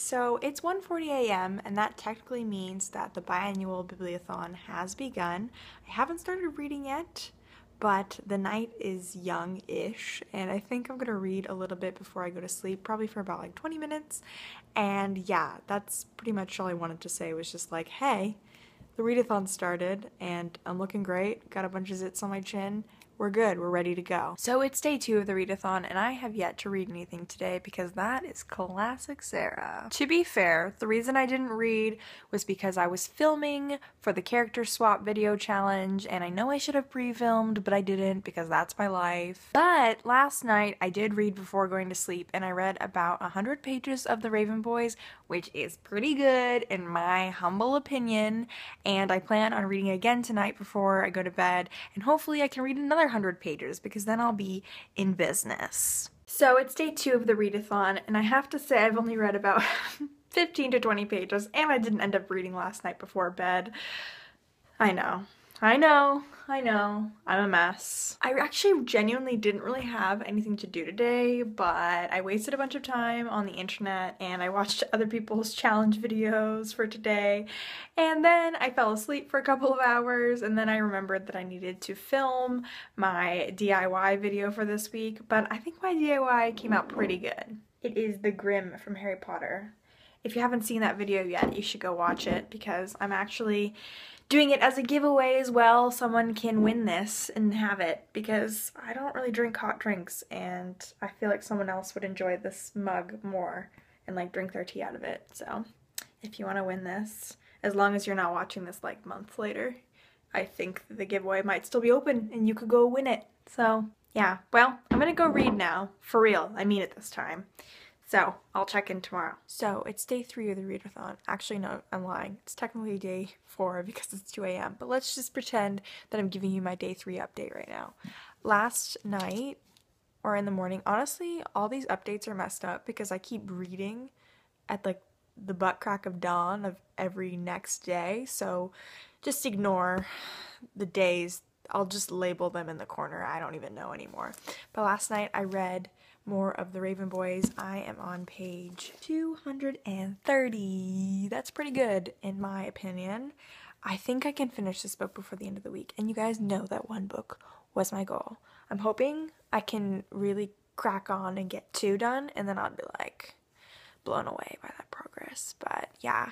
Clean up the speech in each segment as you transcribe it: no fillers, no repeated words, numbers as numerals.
So it's 1:40 a.m. and that technically means that the biannual bibliothon has begun. I haven't started reading yet, but the night is young-ish, and I think I'm gonna read a little bit before I go to sleep, probably for about like 20 minutes. And yeah, that's pretty much all I wanted to say, was just like, hey, the readathon started and I'm looking great, got a bunch of zits on my chin. We're good, we're ready to go. So it's day 2 of the readathon and I have yet to read anything today because that is classic Sarah. To be fair, the reason I didn't read was because I was filming for the character swap video challenge, and I know I should have pre-filmed, but I didn't because that's my life. But last night I did read before going to sleep, and I read about 100 pages of The Raven Boys, which is pretty good in my humble opinion, and I plan on reading again tonight before I go to bed, and hopefully I can read another 100 pages because then I'll be in business. So it's day 2 of the readathon, and I have to say I've only read about 15 to 20 pages, and I didn't end up reading last night before bed. I know, I'm a mess. I actually genuinely didn't really have anything to do today, but I wasted a bunch of time on the internet and I watched other people's challenge videos for today, and then I fell asleep for a couple of hours, and then I remembered that I needed to film my DIY video for this week, but I think my DIY came out pretty good. It is the Grimm from Harry Potter. If you haven't seen that video yet, you should go watch it because I'm actually doing it as a giveaway as well. Someone can win this and have it because I don't really drink hot drinks, and I feel like someone else would enjoy this mug more and like drink their tea out of it. So if you want to win this, as long as you're not watching this like months later, I think the giveaway might still be open and you could go win it. So yeah, well, I'm gonna go read now. For real, I mean it this time. So, I'll check in tomorrow. So, it's day 3 of the readathon. Actually, no, I'm lying. It's technically day 4 because it's 2 a.m. But let's just pretend that I'm giving you my day 3 update right now. Last night, or in the morning, honestly, all these updates are messed up because I keep reading at like the butt crack of dawn of every next day. So, just ignore the days. I'll just label them in the corner. I don't even know anymore. But last night, I read more of The Raven Boys. I am on page 230. That's pretty good in my opinion. I think I can finish this book before the end of the week, and you guys know that one book was my goal. I'm hoping I can really crack on and get 2 done, and then I'll be like blown away by that progress. But yeah,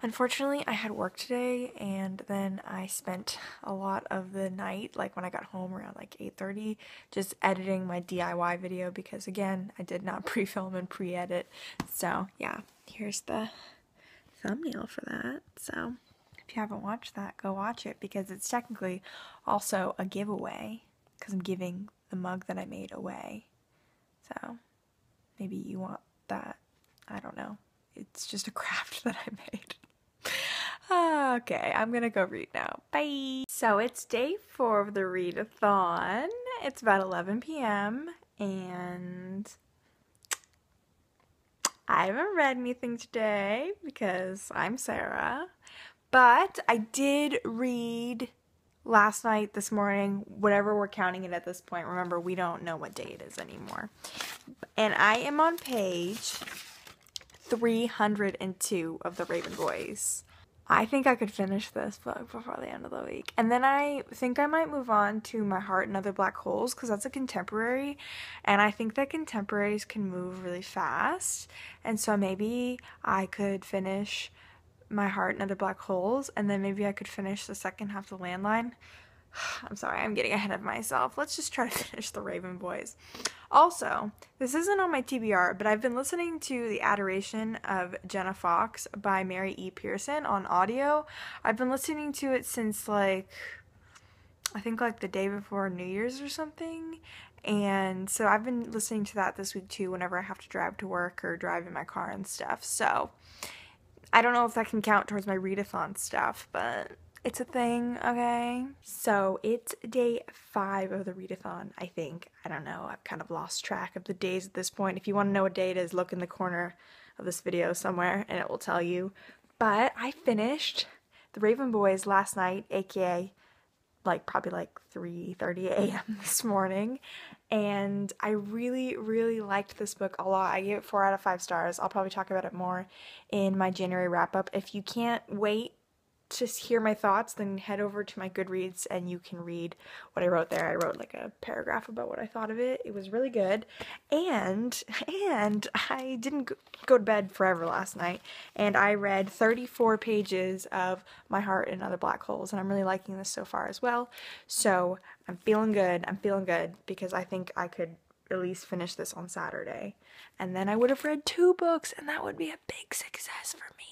unfortunately I had work today, and then I spent a lot of the night, like when I got home around like 8:30, just editing my DIY video because again, I did not pre-film and pre-edit. So yeah, here's the thumbnail for that. So if you haven't watched that, go watch it because it's technically also a giveaway because I'm giving the mug that I made away. So maybe you want that. I don't know. It's just a craft that I made. Okay, I'm gonna go read now. Bye! So it's day 4 of the readathon. It's about 11 p.m. and I haven't read anything today because I'm Sarah. But I did read last night, this morning, whatever we're counting it at this point. Remember, we don't know what day it is anymore. And I am on page 302 of The Raven Boys. I think I could finish this book before the end of the week. And then I think I might move on to My Heart and Other Black Holes because that's a contemporary. And I think that contemporaries can move really fast. And so maybe I could finish My Heart and Other Black Holes, and then maybe I could finish the second half of The Landline. I'm sorry, I'm getting ahead of myself. Let's just try to finish The Raven Boys. Also, this isn't on my TBR, but I've been listening to The Adoration of Jenna Fox by Mary E. Pearson on audio. I've been listening to it since like, I think like the day before New Year's or something. And so I've been listening to that this week too whenever I have to drive to work or drive in my car and stuff. So I don't know if that can count towards my readathon stuff, but it's a thing, okay? So it's day 5 of the readathon, I think. I don't know. I've kind of lost track of the days at this point. If you want to know what day it is, look in the corner of this video somewhere and it will tell you. But I finished The Raven Boys last night, aka like probably like 3:30 a.m. this morning, and I really, really liked this book a lot. I gave it 4 out of 5 stars. I'll probably talk about it more in my January wrap-up. If you can't wait to hear my thoughts, then head over to my Goodreads and you can read what I wrote there. I wrote like a paragraph about what I thought of it. It was really good. And I didn't go to bed forever last night, and I read 34 pages of My Heart and Other Black Holes, and I'm really liking this so far as well. So I'm feeling good. I'm feeling good because I think I could at least finish this on Saturday. And then I would have read 2 books, and that would be a big success for me.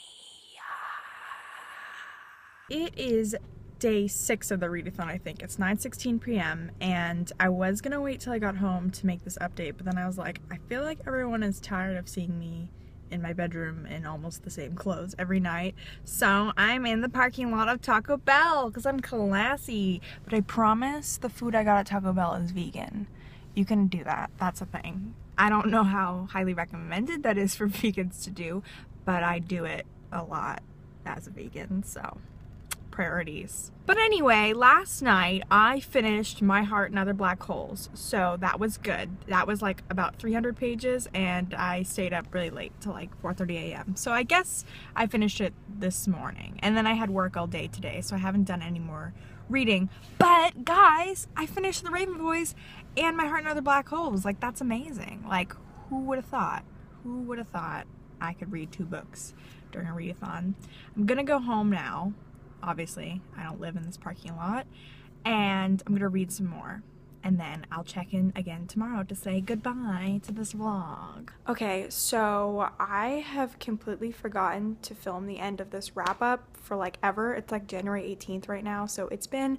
It is day 6 of the readathon, I think. It's 9:16 p.m. and I was gonna wait till I got home to make this update, but then I was like, I feel like everyone is tired of seeing me in my bedroom in almost the same clothes every night. So I'm in the parking lot of Taco Bell because I'm classy. But I promise the food I got at Taco Bell is vegan. You can do that. That's a thing. I don't know how highly recommended that is for vegans to do, but I do it a lot as a vegan, so priorities. But anyway, last night I finished My Heart and Other Black Holes, so that was good. That was like about 300 pages, and I stayed up really late till like 4:30 a.m. So I guess I finished it this morning, and then I had work all day today, so I haven't done any more reading. But guys, I finished The Raven Boys and My Heart and Other Black Holes. Like, that's amazing. Like, who would have thought? Who would have thought I could read 2 books during a readathon? I'm gonna go home now. Obviously, I don't live in this parking lot, and I'm gonna read some more, and then I'll check in again tomorrow to say goodbye to this vlog. Okay, so I have completely forgotten to film the end of this wrap up for like ever. It's like January 18th right now, so it's been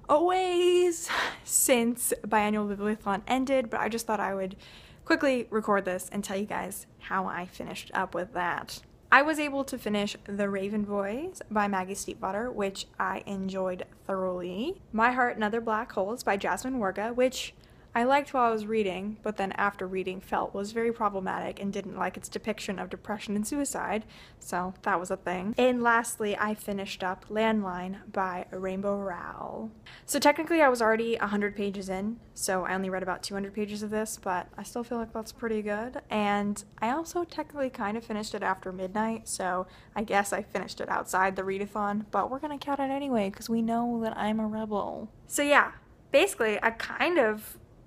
a ways since Biannual Bibliothon ended, but I just thought I would quickly record this and tell you guys how I finished up with that. I was able to finish The Raven Boys by Maggie Stiefvater, which I enjoyed thoroughly. My Heart and Other Black Holes by Jasmine Warga, which I liked while I was reading, but then after reading felt was very problematic and didn't like its depiction of depression and suicide, so that was a thing. And lastly, I finished up Landline by Rainbow Rowell. So technically I was already 100 pages in, so I only read about 200 pages of this, but I still feel like that's pretty good. And I also technically kind of finished it after midnight, so I guess I finished it outside the readathon, but we're gonna count it anyway because we know that I'm a rebel. So yeah, basically I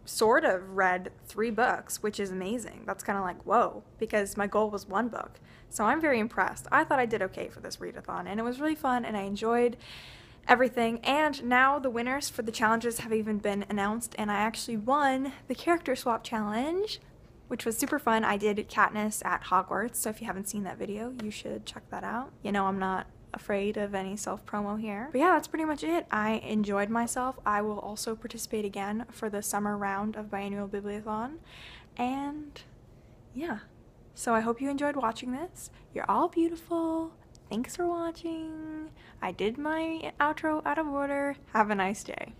sort of read 3 books, which is amazing. That's kind of like, whoa, because my goal was 1 book. So I'm very impressed. I thought I did okay for this readathon, and it was really fun, and I enjoyed everything. And now the winners for the challenges have even been announced, and I actually won the character swap challenge, which was super fun. I did Katniss at Hogwarts, so if you haven't seen that video, you should check that out. You know, I'm not afraid of any self-promo here. But yeah, that's pretty much it. I enjoyed myself. I will also participate again for the summer round of Biannual Bibliothon. And yeah, so I hope you enjoyed watching this. You're all beautiful. Thanks for watching. I did my outro out of order. Have a nice day.